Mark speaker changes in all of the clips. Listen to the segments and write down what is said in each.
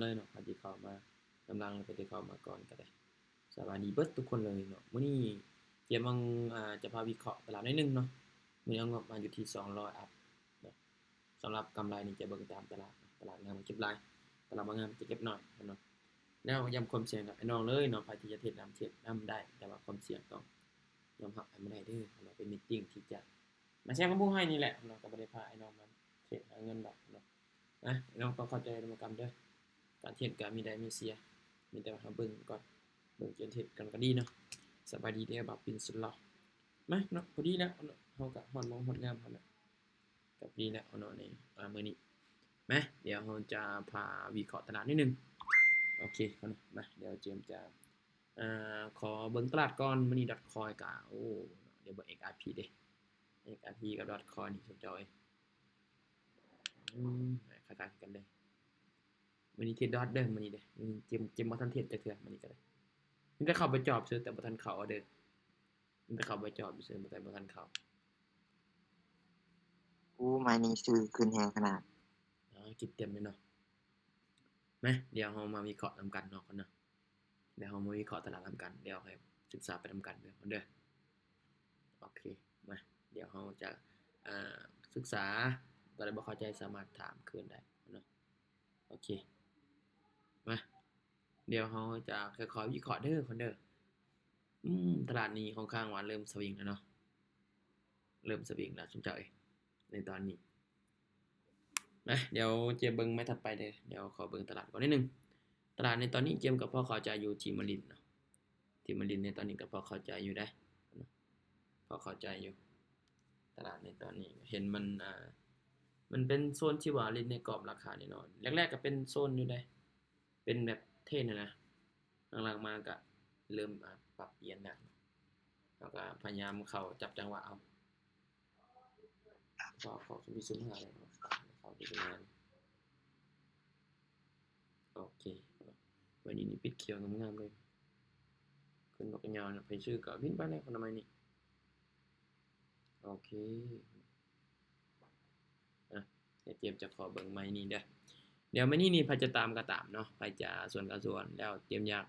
Speaker 1: เลยเนาะที่เข้ามากำลังไปที่เข้ามาก่อนก็ได้สวัสดีเบิดทุกคนเลยเนาะมื้อนี้เกียรมังจะพาวิเคราะห์ตลาดนิดนึงเนาะมื้อนี้งบมาอยู่ที่200อัพเนาะสำหรับกำไรนี่จะเบิ่งตามตลาดงามเก็บหลายตลาดบ่งามจะเก็บน้อยเนาะแล้วย้ำความเสี่ยงกับไอ้น้องเลยเนาะใครที่จะเทรดนำได้แต่ว่าความเสี่ยงต้องยอมรับให้มันได้เด้อเราเป็นมีตติ้งที่จะมาแชร์ความรู้ให้นี่แหละเนาะก็บ่ได้พาไอ้น้องมาเทรดหาเงินดอกเนาะนะไอ้น้องต้องเข้าใจกรรมการเด้อการเทรดก็มีได้มีเสียมีแต่ว่าเบิ่งก่อนเบิ่งเทรดกันก็ดีเนาะสบายดีเด้อบ่าวปิ่นสุดหล่อมาเนาะพอดีแล้วเนาะเฮาก็ฮอดมองฮอดงามเฮาแล้วก็ดีแล้วเนาะในมื้อนี้มาเดี๋ยวเราจะพาวิเคราะห์ตลาดนิดนึงโอเคเนาะมาเดี๋ยวเจมส์จะขอเบิ่งตลาดก่อนมื้อนี้ .coin ก็โอ้เดี๋ยวเบิ่ง XRP เด้ XRP กับ .coin นี่สุดยอดคล้ายๆกันเด้มื้อนี้เทรดดอทเด้อมื้อนี้เด้เจมบ่ทันเทรดจักเทื่อมื้อนี้ก็ได้มันจะเข้าไปจอบซื้อแต่บ่ทันเข้าเด้อมันจะเข้าไปจอบซื้อแต่บ่ทันเข้า
Speaker 2: ไม่นี่ซื้อขึ้นแฮงขนาด
Speaker 1: คิดเต็มเลยเนาะมาเดี๋ยวเรามาวิเคราะห์นำกันเนาะเนาะเดี๋ยวเรามาวิเคราะห์ตลาดนำกันเดี๋ยวให้ศึกษาไปนำกันเด้อโอเคมาเดี๋ยวเราจะศึกษาอะไรบ่เข้าใจสามารถถามคืนได้เนาะโอเคมาเดี๋ยวเราจะค่อยๆวิเคราะห์เด้อคนเด้อตลาดนี้ค่อนข้างว่าเริ่มสวิงแล้วเนาะเริ่มสวิงแล้วสนใจในตอนนี้นะเดี๋ยวเจมเบิ่งไม่ถัดไปเด้อเดี๋ยวขอเบิ่งตลาดก่อนนิดนึงตลาดในตอนนี้เจมกับพ่อเข้าใจอยู่ทีมลินเนาะทีมลินในตอนนี้ก็พอเข้าใจอยู่ได้พอเข้าใจอยู่ตลาดในตอนนี้เห็นมันเป็นโซนที่ว่าเล่นในกรอบราคาแน่นอนแรกๆก็เป็นโซนอยู่ได้เป็นแบบเท่นะหลังๆมาก็เริ่มปรับเปลี่ยนแล้วแล้วก็พยายามเข้าจับจังหวะเอาขอมีซุ้มหาอะไรเข้าดีงานโอเควันนี้นี่ปิดเขียวงามๆเลยขึ้นดอกยาวนะไปชื่อก็วิ่งไปแล้วคนทำไมนี่โอเคเดี๋ยวเจมจะขอเบิ่งไม้นี่เด้อเดี๋ยวไม้นี่พาจะตามก็ตามเนาะไปจะส่วนแล้วเจมอยาก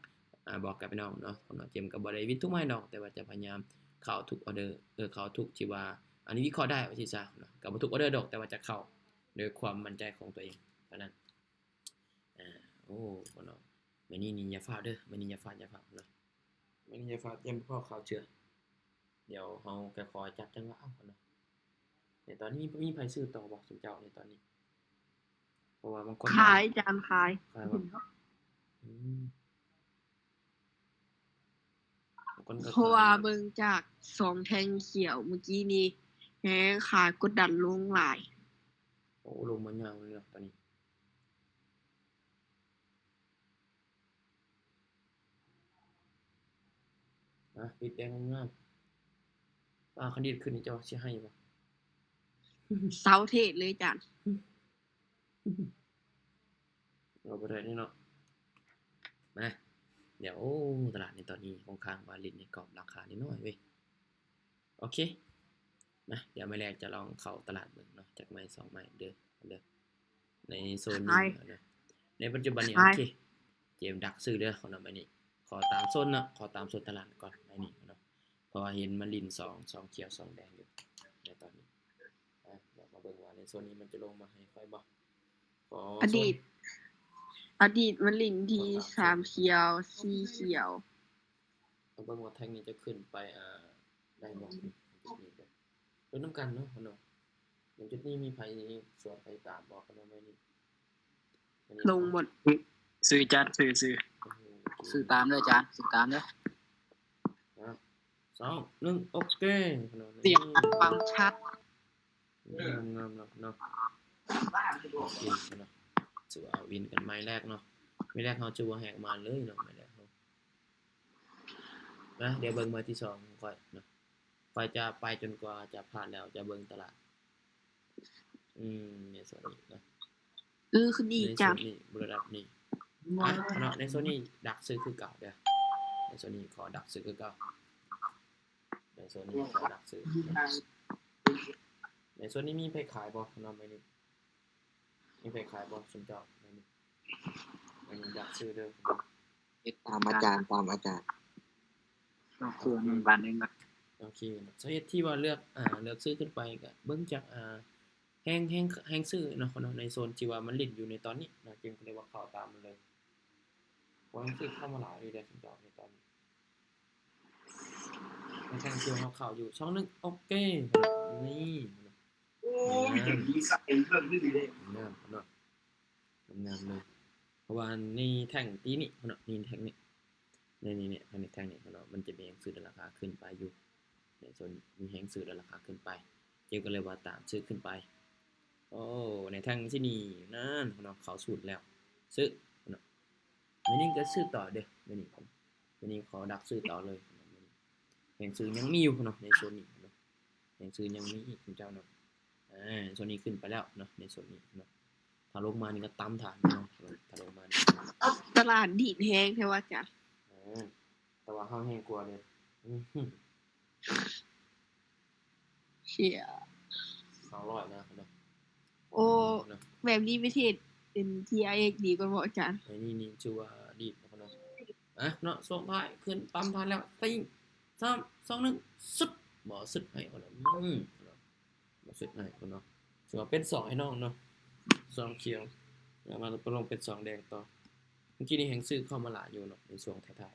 Speaker 1: บอกกับพี่น้องเนาะเจมก็บ่ได้วินทุกไม้ดอกแต่ว่าจะพยายามเข้าทุกออเดอร์เข้าทุกที่ว่าอันนี้วิเคราะห์ได้ว่าสิซะเนาะก็บ่ทุกออเดอร์ดอกแต่ว่าจะเข้าด้วยความมั่นใจของตัวเองเท่านั้นโอ้เนาะไม้นี่อย่าฟ้าวเด้อไม้นี่อย่าฟ้าวเนาะไม้นี่อย่าฟ้าวเตรียมพ่อเข้าเชื่อเดี๋ยวเฮาก็คอยจับจังหวะเอาเนาะในตอนนี้มีไผซื้อต่อบ่สุเจ้าในตอนนี้เพราะว่าบางคน
Speaker 3: ขายจานขายเพราะว่าเบิ่งจาก2แท่งเขียวเมื่อกี้นี้แฮงขายกดดันลงหลาย
Speaker 1: โอ้ลงมายาวเลยตอนนี้ปิดแดงงามคันดีขึ้นนี่เจ้าสิให้บ่
Speaker 3: เซาเทศเลยจาน
Speaker 1: เราบ่ได้นี่เนาะมาเดี๋ยวตลาดในตอนนี้ค่อนข้างว่าลิ้นในกรอบราคานิดหน่อยเว้ยโอเคมาเดี๋ยวมื้อแรกจะลองเข้าตลาดเบิ่งเนาะจากไม้2ไม้เด้อในโซนนี้นะในปัจจุบันนี้โอเคเจมดักซื้อเด้อของนำไอ้นี่ขอตามโซนเนาะขอตามโซนตลาดก่อนไอ้นี่เนาะเพราะว่าเห็นมันลิ้น2เขียว2แดงอยู่ในตอนนี้เดี๋ยวมาเบิ่งว่าในโซนนี้มันจะลงมาให้ค่อยบ่
Speaker 3: อดีตมันลิ้นที่3เขียว4เขียว
Speaker 1: เบิ่งว่าแท่งนี้จะขึ้นไปได้บ่เป็นนำกันเนาะอย่างจุดนี้มีไผสวนไปตามบอกกันไว้นี่
Speaker 3: ลงหมด
Speaker 2: ซื้อจัดซื้อตามเด้อจานซื้อตามเด้อ
Speaker 1: 2 1โอเค
Speaker 3: เสียงฟังชัด
Speaker 1: งามๆเนาะโอเคเนาะสิเอาวินกันไม้แรกเนาะไม้แรกเฮาจะบ่แหกมาเลยเนาะไม้แรกเฮานะเดี๋ยวเบิ่งไม้ที่2ค่อยเนาะค่อยจะไปจนกว่าจะผ่านแล้วจะเบิ่งตลาดเนี่ยส่วนนี้เนาะ
Speaker 3: คือดีจัง
Speaker 1: นี่ระดับนี้เนาะในโซนนี้ดักซื้อคือเก่าเด้อในโซนนี้ขอดักซื้อคือเก่าในโซนนี้ขอดักซื้อในโซนนี้มีไผขายบ่เนาะไม้นี้มีไผขายบ่สนใจไม้นี้ ดักซื้อเด้อ
Speaker 4: ตามอาจารย์ตามอาจารย์
Speaker 2: ส่วนบ้านนึงก็
Speaker 1: โอเคสาเหตุที่ว่าเลือกซื้อขึ้นไปก็เบิ่งจากแห้งซื้อเนาะคนเนาะในโซนที่ว่ามันลิ้นอยู่ในตอนนี้นะจึงก็เลยว่าเข้าตามมันเลยเพราะแห้งซื้อเข้ามาหลายเลยได้สำหรับในตอนนี้ในแห้งซื้อเข้าอยู่ช่องนึงโอเคนี่โอ้ยดีสักเองเพิ่มขึ้นเลยงามเนาะงามเลยเพราะว่าในแท่งตีนี้เนาะนี่แท่งนี้นี่แท่งนี้เนาะมันจะมีแห้งซื้อราคาขึ้นไปอยู่ในโซนมีแห้งซื้อราคาขึ้นไปเกี่ยวก็เลยว่าตามซื้อขึ้นไปโอ้ในแท่งที่นี่นั่นเนาะเขาสูตรแล้วซื้อเนาะไม่นี่ก็ซื้อต่อเด้อไม่นี่ขอดักซื้อต่อเลยแห่งซื้อยังมีอยู่เนาะในโซนนี้เนาะแห่งซื้อยังมีอีกคุณเจ้าเนาะโซนนี้ขึ้นไปแล้วเนาะในโซนนี้เนาะถ้าลงมานี่ก็ตามฐานเนาะถ้าลงมา
Speaker 3: ตลาดดีดแฮงแท้ว่าจ้ะ
Speaker 1: แต่ว่าเฮาแห้งกว่าเด้
Speaker 3: เชี่ย
Speaker 1: 200นะเนาะ
Speaker 3: โอ้แบบนี้ประเทศเป็น TRX ดีกว่าบ่อาจารย์
Speaker 1: ไอ้นี่ชื่อว่าดีดเนาะเนาะส่งท้ายขึ้นปั๊มทันแล้วติ้ง3 2 1สุดบ่สุดให้เอาเนาะบ่สุดให้เนาะถือว่าเป็น2ให้น้องเนาะ2เขียวแล้วมาลงเป็น2แดงต่อเมื่อกี้นี่แฮงซื้อเข้ามาหลายอยู่เนาะในช่วงท้าย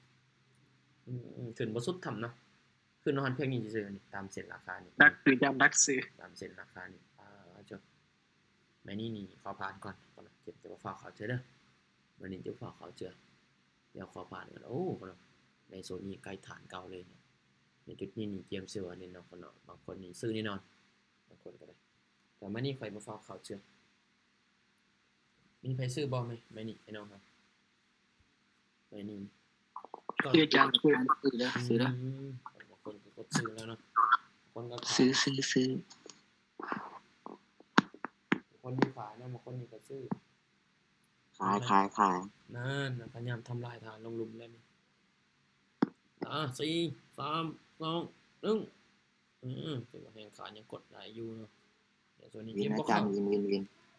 Speaker 1: ๆขึ้นบ่สุดทำเนาะขึ้นนอนเพียงนี้ซื่อๆนี่ตามเส้นราคานี่
Speaker 2: ดักคือจำดักซื้อ
Speaker 1: ตามเส้นราคานี่จบแม่นี่ขอผ่านก่อนเก็บจะมาฝากเขาเจอเด้อวันนี้จะฝากเขาเจอเดี๋ยวขอผ่านกันโอ้ในโซนนี้ใกล้ฐานเก่าเลยเนี่ยในจุดนี้นี่เกมซื้อนี่เนาะคนเนาะบางคนนี่ซื้อแน่นอนบางคนก็ได้แต่มานี่ใครมาฝากเขาเจอมีใครซื้อบ่มั้ยไม่นี่ไอ้น้องครับไม่นี่
Speaker 2: คืออาจารย์ซื้อเด้อซื้อเด้อบ
Speaker 1: างคนก็กดซื้อแล้วเนาะคนก็
Speaker 4: ซื้อ
Speaker 1: คนมีขายนะบางคนนี่ก็ซื้อ
Speaker 4: ขาย
Speaker 1: นั่นพยายามทำลายฐานลงหลุมแล้วนี่4 3 2 1ถือว่าแห่งขายังกดหลายอยู่เนาะเดี๋ยวส่วนนี้เกมบ่เข้า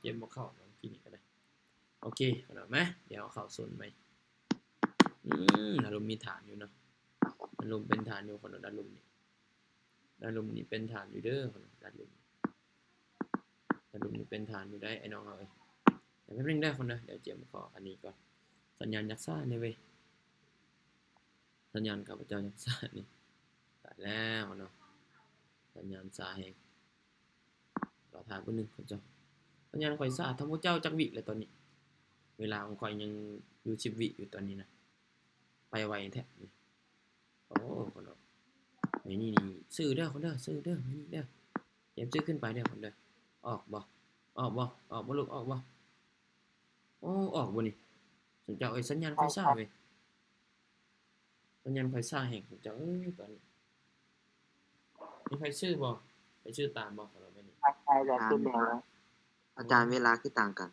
Speaker 1: เกมบ่เข้าลองกินนี่ก็ได้โอเคเอามั้ยเดี๋ยวเข้าโซนใหม่อารมณ์มีฐานอยู่เนาะอารมณ์เป็นฐานอยู่คนด้านลมนี่เป็นฐานอยู่เด้อคนด้านลมนี่เป็นฐานอยู่ได้ไอ้น้องเอ้ยเดี๋ยวแป๊บนึงได้คนนะเดี๋ยวเจียมขออันนี้ก่อนสัญญาณยักษ์ซ่านี่เว้ยสัญญาณกับพระเจ้ายักษ์ซ่านี่ตายแล้วเนาะสัญญาณซ่าแฮงรอทางเพิ่นนึงคนเจ้าสัญญาณข่อยซ่าทั้งพระเจ้าจักวิเลยตอนนี้เวลาของข่อยยังอยู่10วิอยู่ตอนนี้นะไปไวแท้นี่โอ้คนเนาะนี่ซื้อเด้อคนเด้อซื้อเด้อนี่เด้อเตรียมซื้อขึ้นไปเด้อคนเด้อออกบ่ลูกออกบ่โอ้ออกบ่นี่สนเจ้าสัญญาณไฟซ่าเว้ยสัญญาณไฟซ่าแห่งเจ้าตอนนี้มีใครซื้อบ่ไปซื้อตามบ่ของเราไปนี่
Speaker 4: ใช่แล้วซื้อแล้วอาจารย์เวลาคือต่างกัน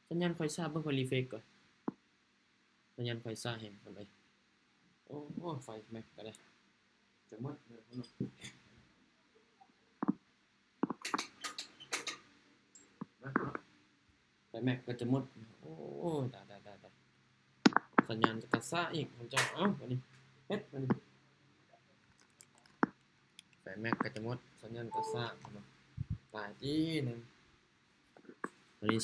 Speaker 1: สัญญาณไฟซ่าเบิ่งค่อยรีเฟรชก่อนสัญญาณไฟซ่าแห่งคนไปโอ้ไฟแม็กก็ได้จะหมดเลยไฟแม็กก็จะหมดโอ้ตายสัญญาณจะกระซ่าอีกผมจะวันนี้เฮ็ดวันนี้ไฟแม็กก็จะหมดสัญญาณกระซ่าตายที่นึงวันนี้21%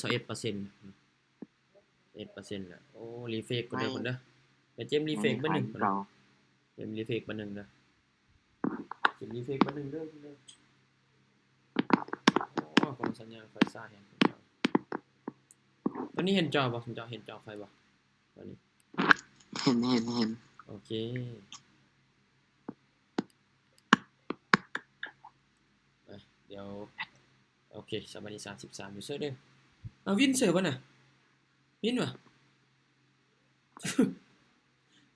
Speaker 1: แล้วโอ้รีเฟกก็ได้คนเด้อเดี๋ยวเจมรีเฟกบ่1เจมรีเฟกบ่1เด้อเจมรีเฟกบ่1เด้อโอ้ของสัญญาณไฟซ่าแฮงตอนนี้เห็นจอบ่ผมจะเห็นจอไฟบ่ตอนนี้
Speaker 4: เห็น
Speaker 1: โอเคเดี๋ยวโอเคสบายดี33ยูเซอร์เด้อวินเสิร์ฟบ่น่ะวินวะ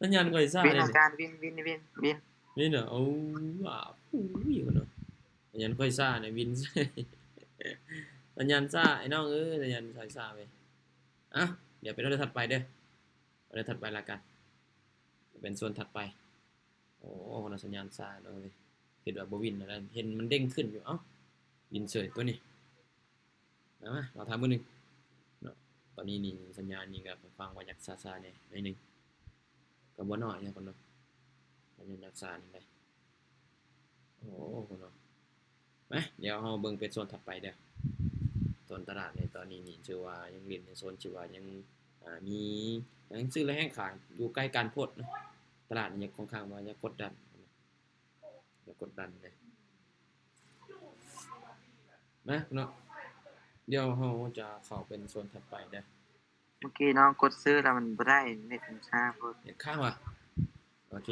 Speaker 1: สัญญาณก่อยซ่า
Speaker 4: เลยอาจารย์วิน
Speaker 1: เหรอโอ้ว้าวอยู่เนาะสัญญาณก่อยซ่าเนี่ยวินสัญญาณซ่าไอ้น้องสัญญาณซ่าไปเดี๋ยวไปเราถัดไปเด้อเราถัดไปละกันเป็นส่วนถัดไปโอ้คนสัญญาณซ่าเนาะเว้ยคิดว่าบ่วินแล้วเห็นมันเด้งขึ้นอยู่วินเฉยตัวนี้มาเราทำมื้อนึงเนาะ ตอนนี้นี่สัญญาณนี่ก็ฟังว่าอยากซาๆเนี่ยหน่อยหนึงก็บ่น้อยนะคนเนาะมันยังอยากซานี่ได้โอ้คนเนาะมาเดี๋ยวเราเบิ่งเป็นโซนถัดไปเด้อโซนตลาดในตอนนี้นี่ชื่อว่ายังเล่นในโซนชื่อว่ายังมียังซื้อและแห้งขายอยู่ใกล้กันโพดเนาะตลาดนี่ยังค่อนข้างว่าอย่ากดดันเลยนะเนาะเดี๋ยวเราจะเข้าเป็นโซนถัดไปเด้อ
Speaker 4: เมื่อกี้น้องกดซื้อแล้วมันบ่ได้เน็ตมันช้าโพด
Speaker 1: เห็นข้างว่ะโอเค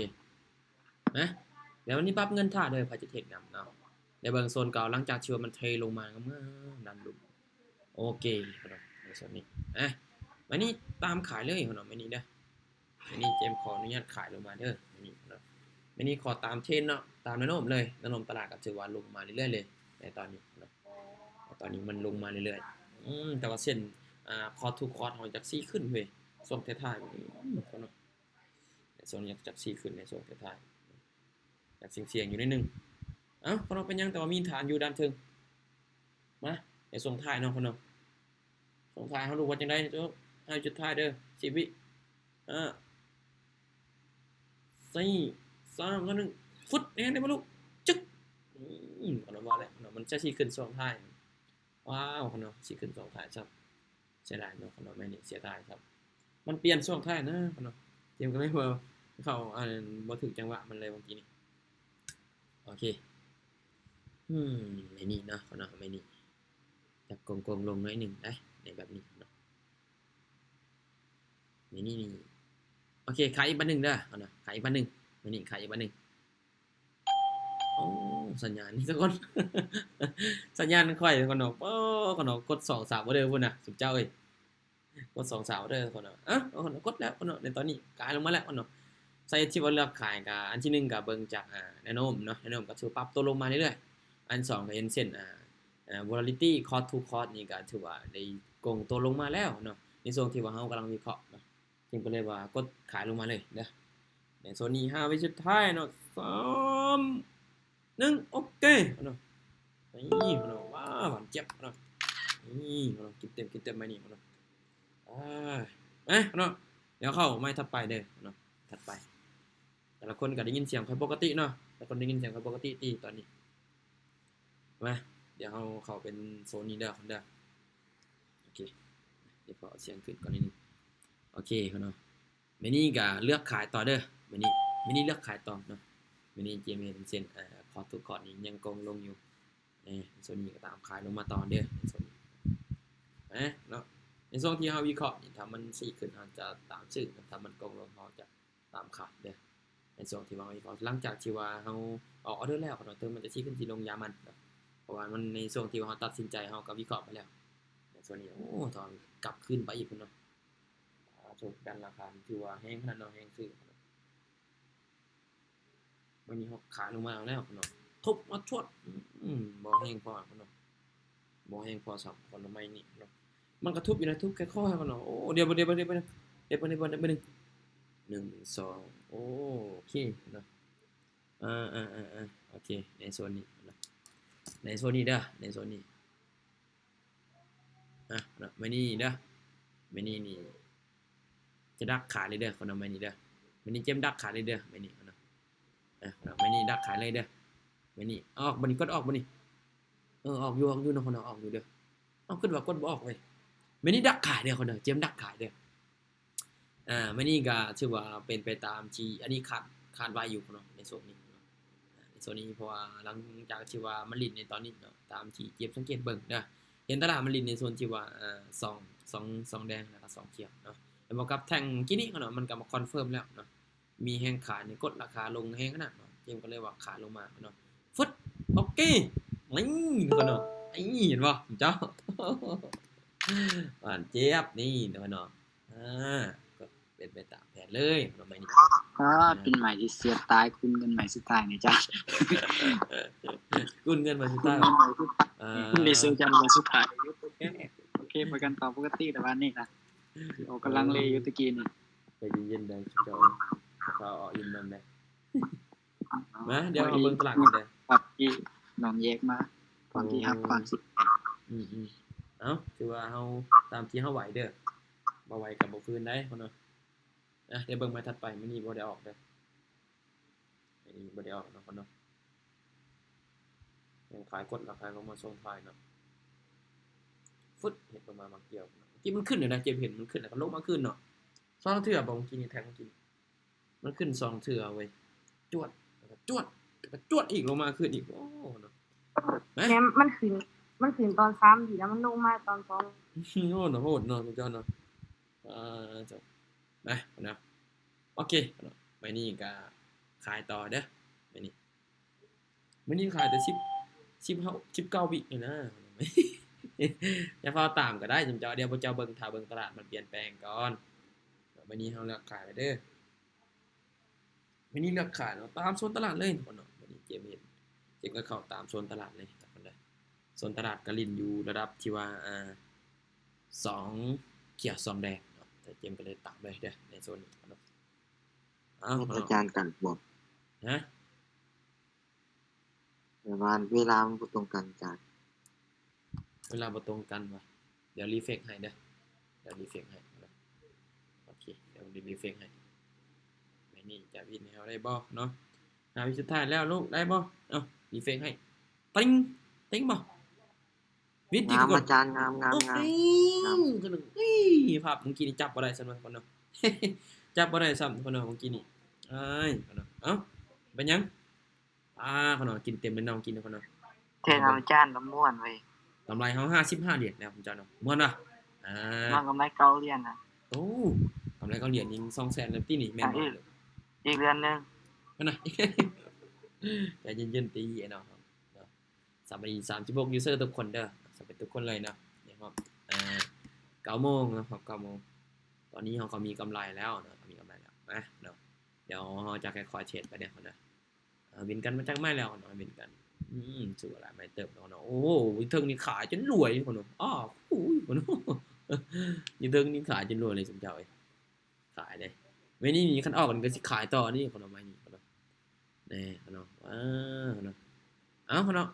Speaker 1: นะเดี๋ยววันนี้ปั๊บเงินท่าเลยพาจะเทคนำเนาะในเบิ่งโซนเก่าหลังจากที่ว่ามันเทลงมาก็มาดันลุมโอเคครับในโซนนี้วันนี้ตามขายเลยครับวันนี้เด้อวันนี้เจมขออนุญาตขายลงมาเด้อวันนี้เนาะวันนี้ขอตามเทรนเนาะตามแนวโน้มเลยแนวโน้มตลาดก็ถือว่าลงมาเรื่อยๆเลยในตอนนี้เนาะตอนนี้มันลงมาเรื่อยๆแต่ว่าเส้นคอร์ทูคอร์สของจากซี่ขึ้นเว้ยช่วงท้ายๆเนาะในโซนอยากจากซี่ขึ้นในช่วงท้ายๆอยากเสี่ยงๆอยู่นิดนึงคนเราเป็นยังแต่ว่ามีฐานอยู่ด้านถึงมาในช่วงท้ายเนาะคนเราช่วงท้ายเขาดูว่าจังได๋เด้อให้จุดท้ายเด้อ10 วิ4 3 2 1ฟุตเนี่ยได้บ่ลูกจึ๊กคนเราว่าแล้วมันจะซี่ขึ้นช่วงท้ายว้าวคนเราซี่ขึ้นช่วงท้ายครับเสียดายเนาะคนเราไม่นี่เสียดายครับมันเปลี่ยนช่วงท้ายนะคนเราเกมก็ไม่เวิร์เข้าบ่ถึงจังหวะมันเลยเมื่อกี้นี่โอเคไม่นี่นะคนเราไม่นี่จับโกงลงหน่อยหนึ่งได้ในแบบนี้เนาะไม่นี่โอเคขายอีกบันหนึ่งเด้อคนเราขายอีกบันหนึ่งไม่นี่ขายอีกบันหนึ่งโอ้สัญญาณนี่สักคน สัญญาณค่อยคนเราคนเรากด2 3บ่เด้อพุ่นน่ะสุดเจ้าเอ้ยกด2 3เด้อคนเราคนเรากดแล้วคนเราในตอนนี้กลายลงมาแล้วคนเราใส่ที่ว่าเลือกขายกับอันที่1ก็เบิ่งจากแนวโน้มเนาะแนวโน้มก็ถือปรับตัวลงมาเรื่อยๆอัน2ก็เห็นเส้นvolatility cost to cost นี่ก็ถือว่าได้โกงตัวลงมาแล้วเนาะในช่วงที่ว่าเฮากำลังวิเคราะห์เนาะจึงก็เลยว่ากดขายลงมาเลยเด้อในโซนนี้5วิสุดท้ายเนาะ3 1โอเคเนาะนี่เนาะว้าวหวานเจี๊ยบเนาะนี่เนาะกินเต็มมานี่เนาะเนาะเดี๋ยวเข้าไม้ถัดไปเด้อเนาะถัดไปแต่ละคนก็ได้ยินเสียงค่อยปกติเนาะแต่คนได้ยินเสียงค่อยปกติตีตอนนี้มาเดี๋ยวเราเข้าเป็นโซนนี้เด้อคนเด้อโอเคเดี๋ยวขอเสียงขึ้นก่อนนิดนึงโอเคเนาะมินี่ก็เลือกขายต่อเด้อมินี่เลือกขายต่อเนาะมินี่เจมเป็นเส้นคอร์สทุกคอร์สนี้ยังคงลงอยู่โซนนี้ก็ตามขายลงมาต่อเด้อโซนนี้เนาะในช่วงที่เฮาวิเคราะห์นี่ถ้ามันซีขึ้นอาจจะตามชื่อถ้ามันกงลงเฮาจะตามขายเด้อในช่วงที่ว่าวิเคราะห์หลังจากที่ว่าเฮาออกออเดอร์แล้วเนาะถึงมันจะซีขึ้นสิลงยามันเพราะว่ามันในช่วงที่เราตัดสินใจเราก็วิเคราะห์ไปแล้วในส่วนนี้ตอนกลับขึ้นไปอีกพุ่นเนาะถูกดันราคาที่ว่าแห้งขนาดเนาะแห้งซื้อวันนี้เขาขายลงมาแล้วเนาะทุบมาชวดบ่แห้งพอเนาะบ่แห้งพอสับคนละไม้นี่เนาะมันกระทุบอยู่นะทุบแค่ข้อให้เนาะโอ้เดี๋ยว1 2โอเคเนาะโอเคในโซนนี้ในโซนนี้เด้อในโซนนี้ไม่นี่เด้อไม่นี่จะดักขายเลยเด้อคนเอาไม่นี่เด้อไม่นี่เจมดักขายเลยเด้อไม่นี่นะไม่นี่ดักขายเลยเด้อไม่นี่ออกบันนี้กดออกบันนี้ออกอยู่นะคนเอาออกอยู่เด้อขึ้นว่ากดบ่ออกเว้ยไม่นี่ดักขายเด้อคนเอาเจมดักขายเด้อไม่นี่ก็ชื่อว่าเป็นไปตามที่อันนี้คาดไว้อยู่เนาะในโซนนี้โซนนี้เพราะว่าหลังจากที่ว่ามันลินในตอนนี้เนาะตามที่เก็บสังเกตเบิ่งเด้อเห็นตลาดมันลินในโซนที่ว่า2แดงแล้วก็2เขียวเนาะแล้วบอกกับแท่งกี้นี้เนาะมันก็มาคอนเฟิร์มแล้วเนาะมีแฮงขายนี่กดราคาลงแฮงขนาดเนาะเกมก็เลยว่าขายลงมาเนาะฟึดโอเคนี่เนาะเห็นบ่เจ้าหวานเจี๊ยบนี่เนาะก็เป็นไปตามแผนเลยเนาะไม่นี่
Speaker 2: เป็นใหม่ที่เสียตายคุณเงินใหม่สุดท้ายนะจ๊ะ
Speaker 1: คุณเงินมาสุดท้าย
Speaker 2: คุณได้ซื้อจังมาสุดท้ายโอเคเหมือนกันต่อปกติแต่ว่านี่นะเรากำลังเลอยู่ตะกี้นี่
Speaker 1: ใจเย็นๆได้เจ้าเขาออกยินนำได้มาเดี๋ยวเอาเบิ่งตลาดกันเด้อ
Speaker 2: ครับที่น้องแยกมาตอนที่รับความสิ
Speaker 1: ถือว่าเฮาตามที่เฮาไหวเด้อ บ่ไหวกับบ่ฟื้นได้คนเนาะนะเดี๋ยวเบิ่งมาถัดไปมื้อนี้บ่ได้ออกเด้อมื้อนี้บ่ได้ออกเนาะคนเนาะยังขายกดราคาลงมาส่งท้ายเนาะฟึดเห็นประมาณบางเกี่ยวเนาะเมื่อกี้มันขึ้นอยู่นะเจมเห็นมันขึ้นแล้วก็ลงมาขึ้นเนาะ2เทื่อบ่เมื่อกี้นี่แทงเมื่อกี้มันขึ้น2เทื่อเว้ยจวดแล้วก็จวดแล้วก็จวดอีกลงมาขึ้นอีกโอ้เนาะนะ
Speaker 5: แม่มันขึ้นตอน3ทีแล้วมันลงมาตอน2
Speaker 1: โอ้เนาะโหดเนาะสุดยอดเนาะจบนะนะโอเคเนาะมื้อนี้ก็ขายต่อเด้อมื้อนี้ขายแต่19วินี่นะ อย่าพอตามก็ได้จำเจ้าเดี๋ยวบ่เจ้าเบิ่งถ้าเบิ่งตลาดมันเปลี่ยนแปลงก่อนมื้อนี้เฮาเลือกขายไปเด้อมื้อนี้เลือกขายเนาะตามโซนตลาดเลยทุกคนเนาะมื้อนี้เจมเห็นเจมก็เข้าตามโซนตลาดเลยทุกคนเด้อโซนตลาดก็ลิ้นอยู่ระดับที่ว่า2เขียว2แดงเนาะแต่เจมก็เลยตามเลยเด้อในโซนนี้เนาะอ้าว
Speaker 4: อาจารย์กันบอก
Speaker 1: ฮะ
Speaker 4: แต่ว่าเวลามันบ่ตรงกันอาจารย์
Speaker 1: เวลาบ่ตรงกันว่ะเดี๋ยวรีเฟกให้เด้อเดี๋ยวรีเฟกให้เนาะโอเคเดี๋ยวรีเฟกให้มื้อนี้จะวินให้เฮาได้บ่เนาะวิสุดท้ายแล้วลูกได้บ่เอ้ารีเฟกให้ติ๊งติ๊งบ่วินที่
Speaker 4: งาม
Speaker 1: ก่อน
Speaker 4: อาจารย์งาม
Speaker 1: โอ้ยก็นึงภาพเมื่อกี้นี่จับบ่ได้ซั่นว่าคนเนาะ จับบ่ได้ซ้ำคนเนาะเมื่อกี้นี่อ้ายคนเนาะเอ้าเป็นหยังคนเนาะกินเต็มเลยน้องกินคนเนาะ
Speaker 2: เทนอาจารย์ละม่วนเว้ย
Speaker 1: กำไรเฮา55เหรียญแล้วผมเจ้าเนาะม่วนป่ะ
Speaker 2: มันก็ไม่เกาเรียนน่ะ
Speaker 1: โอ้กำไรเขาเหรียญยิง200,000แล้วตินี่แม่นบ่เลย
Speaker 2: อีกเดือนนึง
Speaker 1: พุ่นน่ะ ใจเย็นๆตีไอ้เนาะสวัสดี36ยูเซอร์ทุกคนเด้อสวัสดีทุกคนเลยเนาะนี่ครับ9โมงนะครับ9โมงตอนนี้เราก็มีกำไรแล้วเนาะมีกำไรแล้วนะเนาะเดี๋ยวเราจะค่อยๆเทรดไปเนี่ยคนนะวินกันมาจากไม่แล้วเนาะวินกันสู้อะไรไม่เติบเนาะโอ้ยเทิงนี่ขายจนรวยคนเนาะอ้ออู้ยคนเนาะนี่เทิงนี่ขายจนรวยเลยสมเจ้าเอ้ยขายเลยไม่นี่มีคันออกกันก็สิขายต่อนี่คนเนาะไม่นี่คนเนาะนี่คนเนาะคนเนาะคนเนาะ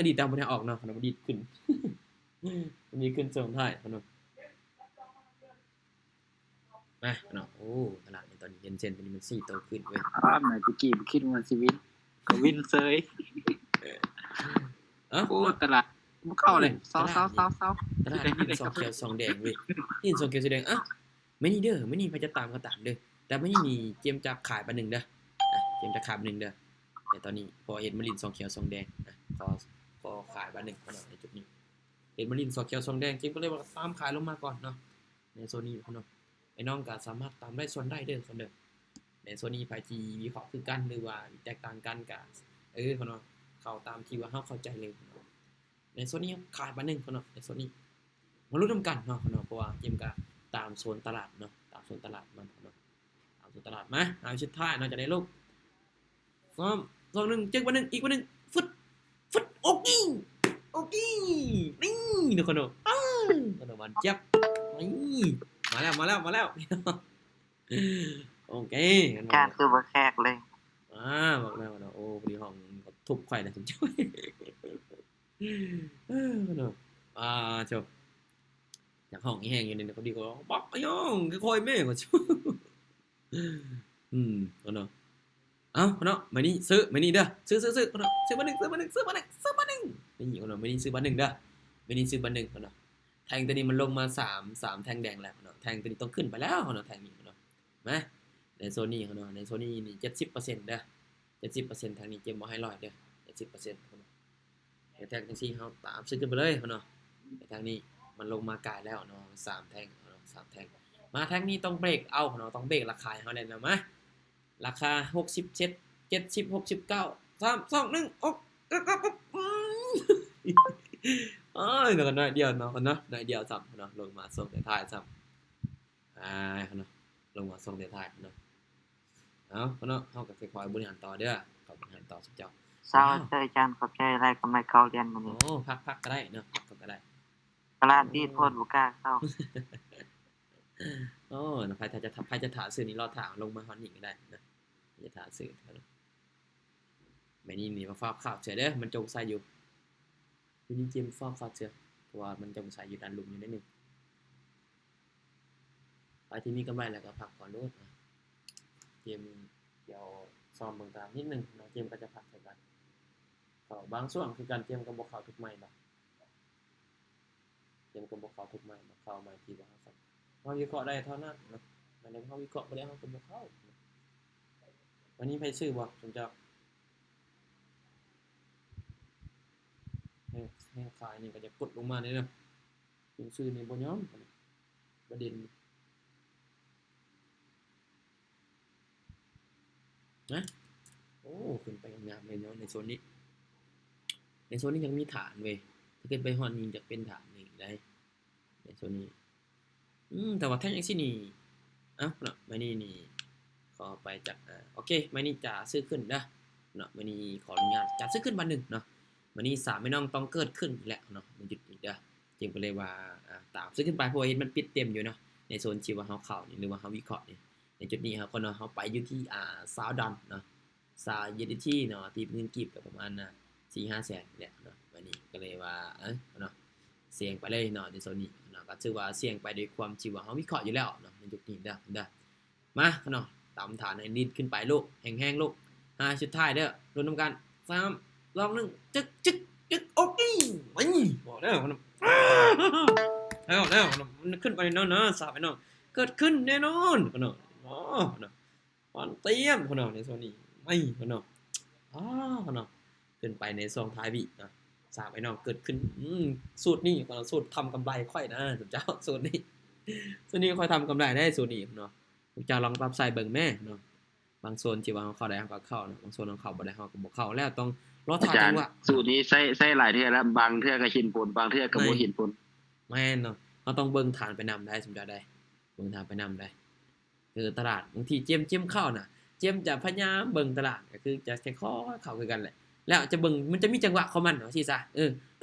Speaker 1: ดีตามมันออกเนาะคนเนาะดีขึ้น มันดีขึ้นส่งท้ายคนเนาะมาเนาะโอ้ตลาดในตอนนี้เย็นเซนตอนนี้มัน4โตขึ้นเว้ย
Speaker 2: ภาพไหนตะกี้บ่คิดว่าชีวิตก็วินเซยโอ้ตลาดบ่เข้าเลยเซา
Speaker 1: ตลาดนี่2เขียว2แดงเว้ยนี่2เขียว2แดงไม่นี่เด้อไม่นี่พาจะตามก็ตามเด้อแต่ไม่นี่เจมจะขายบันนึงเด้อเจมจะขายบันนึงเด้อแต่ตอนนี้พอเห็นมาลิน2เขียว2แดงขอขายบันนึงเนาะในจุดนี้เห็นมาลิน2เขียว2แดงเจมก็เลยว่าตามขายลงมาก่อนเนาะในโซนนี้เนาะไอ้น้องก็สามารถตามได้ส่วนได้เด้อคนเด้อในโซนนี้ไผที่วิเคราะห์คือกันหรือว่าแตกต่างกันก็คนเนาะเข้าตามที่ว่าเฮาเข้าใจเลยในโซนนี้ขายบันนึงคนเนาะในโซนนี้มาลุ้นนำกันเนาะคนเนาะเพราะว่าเจมก็ตามโซนตลาดเนาะตามโซนตลาดมันเนาะตามโซนตลาดมาเอาชุดท้ายเนาะจะได้ลูก2 1จึงบันนึงอีกบันนึงฟึดโอเคนี่ทุกคนเนาะคนเนาะมันเจ็บนี่มาแล้วโอเค
Speaker 2: อาจารย์คือบ่แขกเลย
Speaker 1: บอกแล้วนะโอ้พอดีห้องทุบไข่นะถึงช่วยจบจากห้องแห้งอยู่นี่เขาดีก็บอกไอ้ย่องค่อยๆแม่ก็ช่วยเนาะเนาะมานี่ซื้อมานี่เด้อซื้อเนาะซื้อมาหนึ่งนี่เนาะมานี่ซื้อมาหนึ่งเด้อมานี่ซื้อมาหนึ่งเนาะแทงตัวนี้มันลงมา3แทงแดงแล้วเนาะแทงตัวนี้ต้องขึ้นไปแล้วเนาะแทงนี้เนาะมาในโซนนี้เนาะในโซนนี้นี่ 70% เด้อ 70% ทางนี้เจมบ่ให้100เด้อ 70% เนาะแต่แทงจังซี่เฮาตามซื้อขึ้นไปเลยเนาะแต่ทางนี้มันลงมากายแล้วเนาะ3แทงเนาะ3แทงมาแทงนี้ต้องเบรกเอาเนาะต้องเบรกราคาให้เฮาได้แล้วมาราคา67 70 69 3 2 1ออกเดี๋ยวกันหน่อยเดียวเนาะกันเนาะหน่อยเดียวซ้ำเนาะลงมาส่งท้ายซ้ำเนาะลงมาส่งท้ายเนาะเนาะเฮาก็ค่อยๆบริหารต่อเด้อเขาบริหารต่อสุดเจ้า
Speaker 2: เศร้าอาจารย์ขอบใจอะไรก็ไม่เกาเรียนมื้อนี้
Speaker 1: โอ้พักก็ได้เนาะพักก็ได้
Speaker 2: ตลาดดีโทษบ่กล้าเข้า
Speaker 1: โอ้นะใครจะถาซื้อนี่รอถามลงมาฮอนนี่ก็ได้นะจะถาซื้อเนาะแม่นี่มาฝากข่าวเสือเด้อมันจงใส่อยู่วินิจิมฝากข่าวเสือเพราะว่ามันจงใส่อยู่ด้านลุมอยู่นิดนึง ไปที่มีกำไรแล้วก็พักก่อนโลดนะเกมเดี๋ยวซ้อมเบิ่งตามนิดนึงเนาะเกมก็จะพักใส่กันก็บางช่วงคือการเกมก็บ่เข้าทุกไม้ดอกเกมก็บ่เข้าทุกไม้บ่เข้าไม้ที่ว่าเฮาวิเคราะห์ได้เท่านั้นเนาะอันนี้เฮาวิเคราะห์บ่ได้เฮาก็บ่เข้าวันนี้ไผซื้อบ่สมเจ้าให้ขายนี่ก็จะกดลงมาเลยเนาะถึงซื้อนี่บ่ยอมประเด็นนะโอ้ขึ้นไปงามเลยเนาะในโซนนี้ยังมีฐานเว้ยถ้าเกิดไปฮอดนี่จะเป็นฐานนี่ได้ในโซนนี้แต่ว่าถ้าอย่างซี่นี่เนาะมื้อนี้นี่ขอไปจัดโอเคมื้อนี้จะซื้อขึ้นเด้อเนาะมื้อนี้ขออนุญาตจัดซื้อขึ้นบัดนึงเนาะมื้อนี้3แม่น้องต้องเกิดขึ้นแล้วเนาะมันจุดนี้เด้อจึงก็เลยว่าตามซื้อขึ้นไปเพราะว่าเห็นมันปิดเต็มอยู่เนาะในโซนที่ว่าเฮาเข้านี่หรือว่าเฮาวิเคราะห์นี่ในจุดนี้ครับก็เนาะเฮาไปอยู่ที่$20เนาะ$20เนาะตีเป็นเงินกีบก็ประมาณ4-5 แสนเนี่ยเนาะวันนี้ก็เลยว่าเนาะเสี่ยงไปเลยเนาะในโซนนี้เนาะก็ถือว่าเสี่ยงไปด้วยความที่ว่าเฮาวิเคราะห์อยู่แล้วเนาะในจุดนี้เด้อมาเนาะตามฐานให้นิดขึ้นไปลูกแห้งๆลูก5สุดท้ายเด้อลุ้นนำกัน3 2 1จึ๊กโอเคบอกแล้วมันมันขึ้นไปเนาะสาบไปเนาะเกิดขึ้นแน่นอนเนาะเนาะวันเตรียมเนาะในโซนนี้ไม่เนาะเนาะขึ้นไปในซองท้ายบิเนาะสาบไปเนาะเกิดขึ้นสูตรนี้ก็สูตรทำกำไรค่อยนะสุดเจ้าสูตรนี้ค่อยทำกำไรได้สูตรนี้เนาะพวกเจ้าลองปรับใส่เบิ่งแม่เนาะบางโซนที่ว่าเข้าได้เฮาก็เข้าบางโซนเข้าบ่ได้เฮาก็บ่เข้าแล้วต้องรอท่าจังหวะ
Speaker 2: สูตรนี้ใส่หลายเทื่อแล้วบางเทื่อก็เห็นผลบางเทื่อก็บ่เห็นผล
Speaker 1: แม่นเนาะเราต้องเบิ่งฐานไปนำได้สมจะได้เบิ่งฐานไปนำได้ตลาดบางทีเจียมเข้าน่ะเจียมจะพยายามเบิ่งตลาดก็คือจะค่อยๆเข้าคือกันแหละแล้วจะเบิ่งมันจะมีจังหวะของมันเนาะสิซะ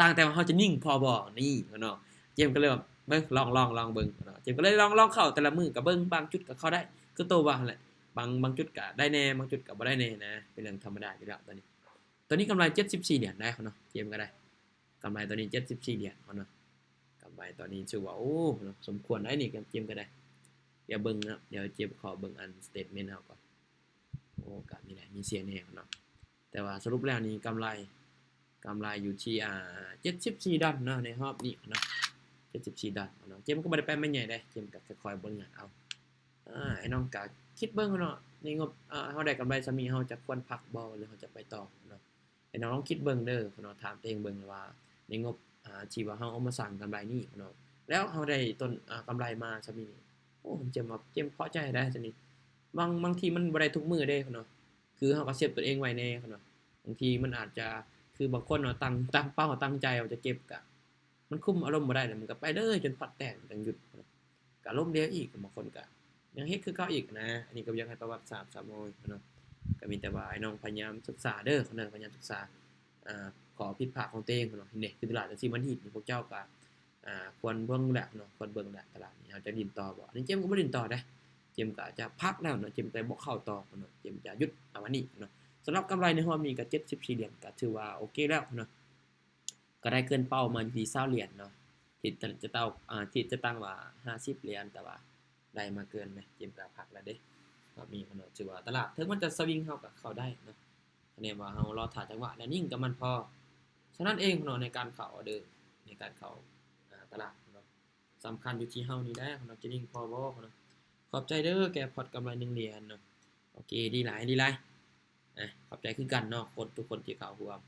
Speaker 1: ต่างแต่ว่าเฮาจะนิ่งพอบ่นี่เนาะเจียมก็เลยแบบเบิ่งลองเบิ่งเนาะเจียมก็เลยลองเข้าแต่ละมื้อก็เบิ่งบางจุดก็เข้าได้คือโตว่าแหละบางจุดก็ได้แน่บางจุดก็บ่ได้แน่นะเป็นเรื่องธรรมดาอยู่แล้วตอนนี้กำไร$74ได้เนาะเจียมก็ได้กำไรตอนนี้$74เนาะกำไรตอนนี้ถือว่าโอ้สมควรได้นี่เจียมก็ได้เดี๋ยวเบิ่งนะเดี๋ยวเจียมขอเบิ่งอันสเตทเมนต์เฮาก่อนโอ้ก็มีเสียแน่เนาะแต่ว่าสรุปแล้วนี่กำไรอยู่ที่$74เนาะในรอบนี้เนาะ$74เนาะเจียมก็บ่ได้ไปไม่ใหญ่ได้เจียมก็ค่อยๆบริหารเอาไอ้น้องก็คิดเบิ่งเนาะในงบเฮาได้กำไรซะมีเฮาจะควรพักบ่หรือเฮาจะไปต่อเนาะไอ้น้องลองคิดเบิ่งเด้อเนาะถามตัวเองเบิ่งว่าในงบที่ว่าเฮาเอามาสร้างกำไรนี้เนาะแล้วเฮาได้ต้นกำไรมาซะมีโอ้เจียมพอใจได้ซะนี่บางทีมันบ่ได้ทุกมื้อเด้เนาะคือเฮาก็เซฟตัวเองไว้แน่เนาะบางทีมันอาจจะคือบางคนเนาะตั้งเป้าตั้งใจว่าจะเก็บก็มันคุมอารมณ์บ่ได้แล้วมันก็ไปเลยจนพอดแตกจังหยุดก็ล้มเหลวอีกบางคนก็ยังเฮ็ดคือเก่าอีกนะอันนี้ก็อยากให้ประวัติศาสตร์ซ้ำน้อยเนาะก็มีแต่ว่าไอ้น้องพยายามศึกษาเด้อเนาะพยายามศึกษาขอผิดพลาดของตัวเองเนาะนี่คือตลาดจังซี่มันฮิตนี่พวกเจ้าก็ควรเบิ่งแหละเนาะควรเบิ่งแหละตลาดนี้เฮาจะดินต่อบ่นี่เจมก็บ่ดินต่อเด้เจมก็จะพักแล้วเนาะเจมก็บ่เข้าต่อเนาะเจมจะหยุดเอาวันนี้เนาะสำหรับกำไรในรอบนี้ก็$74ก็ถือว่าโอเคแล้วเนาะก็ได้เกินเป้ามาที่$20เนาะที่จะตั้งว่า$50แต่ว่าได้มาเกินไหมเจมก็พักแล้วเด้ก็มีเนาะถือว่าตลาดถึงมันจะสวิงเฮาก็เข้าได้เนาะคะแนนว่าเฮารอท่าจังหวะแล้วนิ่งกับมันพอฉะนั้นเองเนาะในการเข้าออเดอร์ในการเข้าตลาดเนาะสำคัญอยู่ที่เฮานี่แหละเนาะจะนิ่งพอบ่เนาะขอบใจเด้อแกพอดกำไร1เหรียญเนาะโอเคดีหลายขอบใจคือกันเนาะคนทุกคนที่เข้าร่วม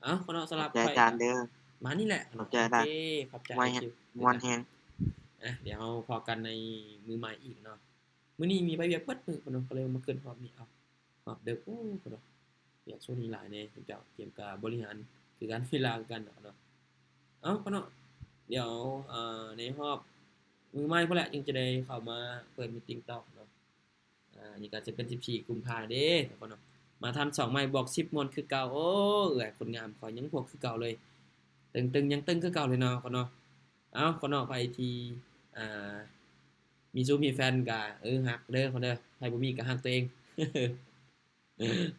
Speaker 1: เนาะสำหรับ
Speaker 4: อาจารย์เด้อ
Speaker 1: มานี่แหละโอเคขอบใจ
Speaker 4: ม่วนแฮง
Speaker 1: เดี๋ยวพอกันในมือใหม่อีกเนาะมื้อนี้มีไปเวียกเบิดมื้อเนาะก็เลยมาเกินรอบนี้รอบเด้อโอ้เนาะอยากช่วงนี้หลายแน่เจ้าเตรียมการบริหารคือการเวลากันเนาะเนาะเนาะเดี๋ยวในรอบมือใหม่พุ่นแหละจึงจะได้เข้ามาเปิดมีตติ้งต่อเนาะนี่ก็จะเป็น14กุมภาพันธ์เด้ทุกคนเนาะมาทัน2ใหม่บอก10มวนคือเก่าโอ้คนงามขอยังพวกคือเก่าเลยตึงยังตึงคือเก่าเลยเนาะคนเนาะคนเนาะไปที่มีซูมีแฟนก็ฮักเด้อคนเด้อใครบ่มีก็ฮักตัวเอง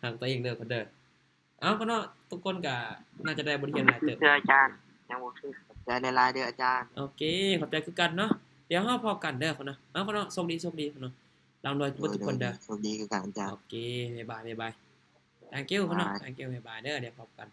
Speaker 1: ฮักตัวเองเด้อคนเด้อคนเนาะทุกคนก็น่าจะได้บทเรียนหลายเติบ
Speaker 4: อาจารย์ยังบ่ถึงขอบใจหลายๆเด้ออาจารย์
Speaker 1: โอเคขอบใจคือกันเนาะ เดี๋ยวเฮาพอกันเด้อคนเนาะเอาคนเนาะโชคดีคนเนาะร่ำรวยทุกคนเด้อ
Speaker 4: โชคดีกับการอาจารย์
Speaker 1: โอเคบ๊ายบาย thank you คนเนาะ thank you บ๊ายบายเด้อเดี๋ยวพบกัน